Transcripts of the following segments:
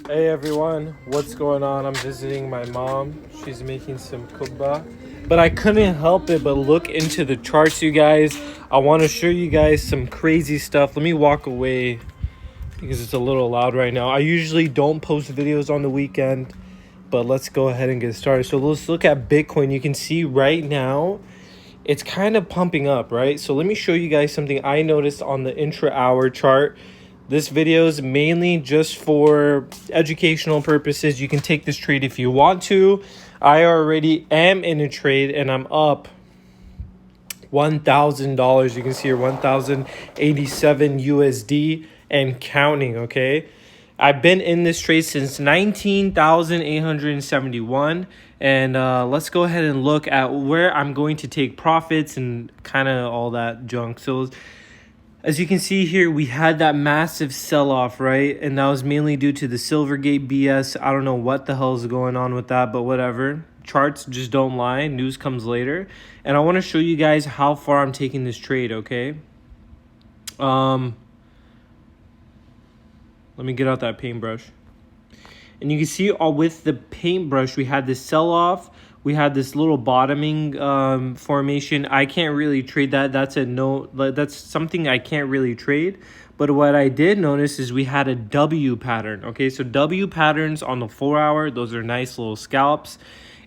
Hey everyone, what's going on? I'm visiting my mom. She's making some kubba. But I couldn't help it but look into the charts, you guys. I want to show you guys some crazy stuff. Let me walk away because it's a little loud right now. I usually don't post videos on the weekend, but let's go ahead and get started. So let's look at Bitcoin. You can see right now it's kind of pumping up, right? So let me show you guys something I noticed on the intra-hour chart. This video is mainly just for educational purposes. You can take this trade if you want to. I already am in a trade and I'm up $1,000. You can see here 1,087 USD and counting, okay? I've been in this trade since 19,871. And let's go ahead and look at where I'm going to take profits and kind of all that junk. So as you can see here, we had that massive sell-off, right? And that was mainly due to the Silvergate BS. I don't know what the hell is going on with that, but whatever. Charts just don't lie. News comes later. And I want to show you guys how far I'm taking this trade, okay? Let me get out that paintbrush. And you can see with the paintbrush, we had this sell-off. We had this little bottoming formation. I can't really trade that. That's something I can't really trade. But what I did notice is we had a W pattern. Okay, so W patterns on the 4-hour, those are nice little scalps.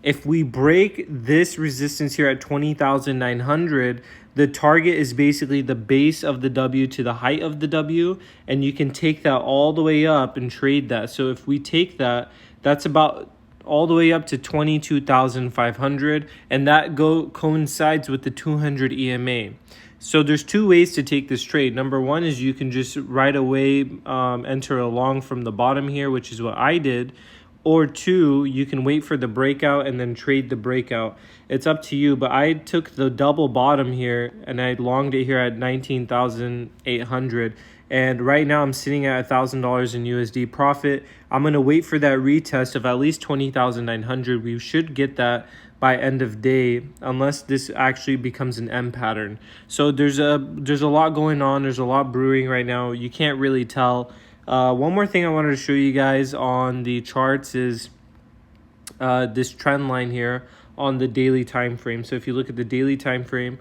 If we break this resistance here at 20,900, the target is basically the base of the W to the height of the W, and you can take that all the way up and trade that. So if we take that, that's about all the way up to 22,500, and that coincides with the 200 EMA. So there's two ways to take this trade. Number one is you can just right away enter a long from the bottom here, which is what I did. Or two, you can wait for the breakout and then trade the breakout. It's up to you, but I took the double bottom here and I longed it here at 19,800. And right now I'm sitting at $1,000 in USD profit. I'm going to wait for that retest of at least 20,900. We should get that by end of day, unless this actually becomes an M pattern. So there's a lot going on. There's a lot brewing right now. You can't really tell. One more thing I wanted to show you guys on the charts is this trend line here on the daily time frame. So if you look at the daily time frame,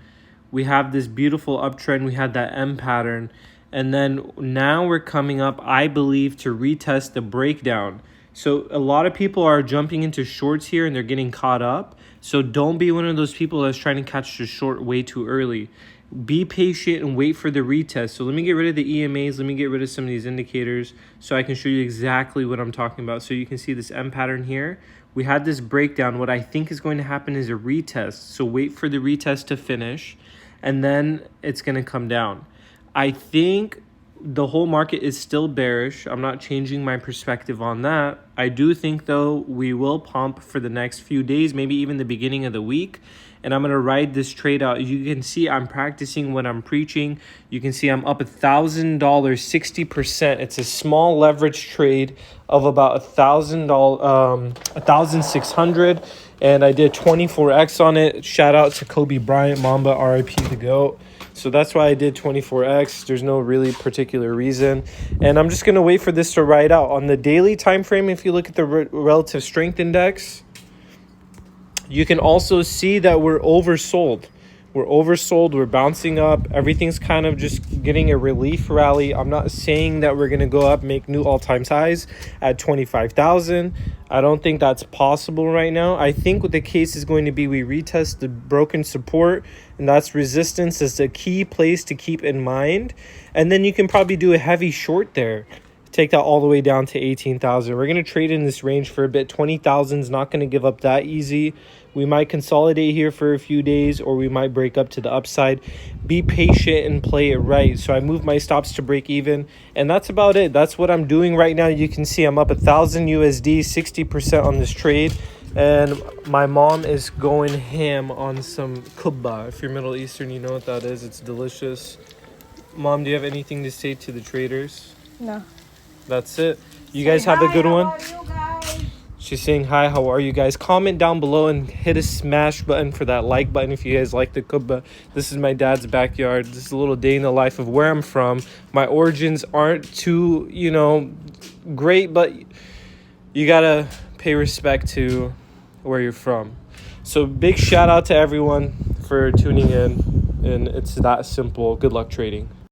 we have this beautiful uptrend. We had that M pattern. And then now we're coming up, I believe, to retest the breakdown. So a lot of people are jumping into shorts here and they're getting caught up. So don't be one of those people that's trying to catch the short way too early. Be patient and wait for the retest. So let me get rid of the EMAs. Let me get rid of some of these indicators so I can show you exactly what I'm talking about. So you can see this M pattern here. We had this breakdown. What I think is going to happen is a retest. So wait for the retest to finish and then it's going to come down. I think the whole market is still bearish. I'm not changing my perspective on that. I do think, though, we will pump for the next few days, maybe even the beginning of the week. And I'm going to ride this trade out. You can see I'm practicing what I'm preaching. You can see I'm up $1,000, 60%. It's a small leverage trade of about $1,600. And I did 24X on it. Shout out to Kobe Bryant, Mamba, RIP the GOAT. So that's why I did 24X. There's no really particular reason. And I'm just going to wait for this to ride out. On the daily time frame, if you look at the relative strength index, you can also see that we're oversold. We're oversold. We're bouncing up. Everything's kind of just getting a relief rally. I'm not saying that we're going to go up, make new all-time highs at 25,000. I don't think that's possible right now. I think what the case is going to be, we retest the broken support, and that's resistance is the key place to keep in mind. And then you can probably do a heavy short there. Take that all the way down to 18,000. We're going to trade in this range for a bit. 20,000 is not going to give up that easy. We might consolidate here for a few days, or we might break up to the upside. Be patient and play it right. So I moved my stops to break even, and that's about it. That's what I'm doing right now. You can see I'm up 1,000 USD, 60% on this trade. And my mom is going ham on some kubba. If you're Middle Eastern, you know what that is. It's delicious. Mom, do you have anything to say to the traders? No. That's it. You guys have a good one. She's saying hi, how are you guys? Comment down below and hit a smash button for that like button if you guys like the kubba. This is my dad's backyard. This is a little day in the life of where I'm from. My origins aren't too, great, but you gotta pay respect to where you're from. So big shout out to everyone for tuning in, and it's that simple. Good luck trading.